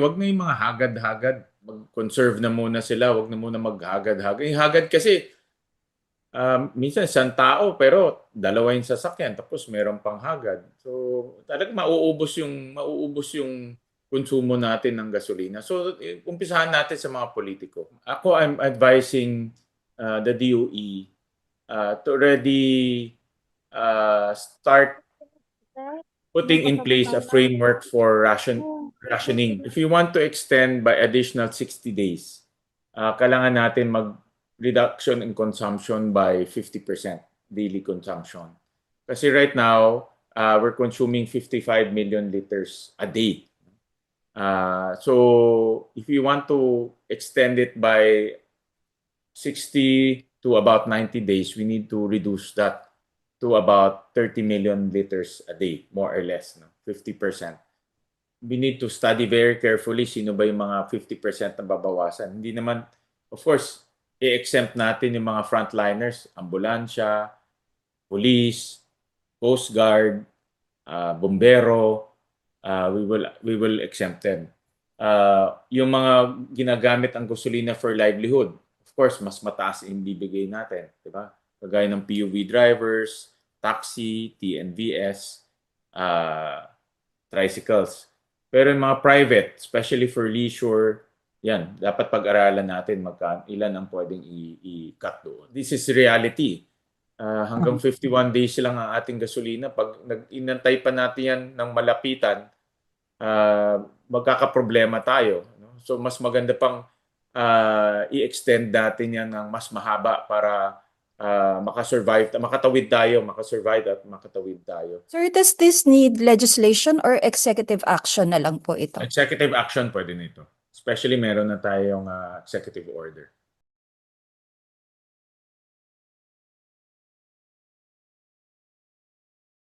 Wag na yung mga hagad-hagad, mag-conserve na muna sila, wag na muna maghagad-hagad. Yung hagad kasi, minsan isang tao pero dalawa yung sasakyan tapos meron pang hagad. So, talagang mauubos yung konsumo natin ng gasolina. So, umpisahan natin sa mga politiko. Ako, I'm advising the DOE to already start putting in place a framework for rationing. If you want to extend by additional 60 days, kailangan natin mag-reduction in consumption by 50% daily consumption. Kasi right now, we're consuming 55 million liters a day. So if you want to extend it by 60 to about 90 days, we need to reduce that to about 30 million liters a day, more or less, no? 50%. We need to study very carefully sino ba yung mga 50% na babawasan. Hindi naman, of course, i-exempt natin yung mga frontliners, ambulansya, police, coast guard, bombero, we will exempt them. Yung mga ginagamit ang gasolina for livelihood, of course, mas mataas yung bibigay natin, di ba? Kagaya ng PUV drivers, taxi, TNVS, tricycles. Pero yung mga private, especially for leisure, yan, dapat pag-aralan natin ilan ang pwedeng i-cut doon. This is reality. Hanggang 51 days lang ang ating gasolina. Pag inantay pa natin yan ng malapitan, magkakaproblema tayo. No? So mas maganda pang i-extend natin yan ng mas mahaba para makasurvive at makatawid tayo. Sir, does this need legislation or executive action na lang po ito? Executive action pwede nito. Especially meron na tayong executive order.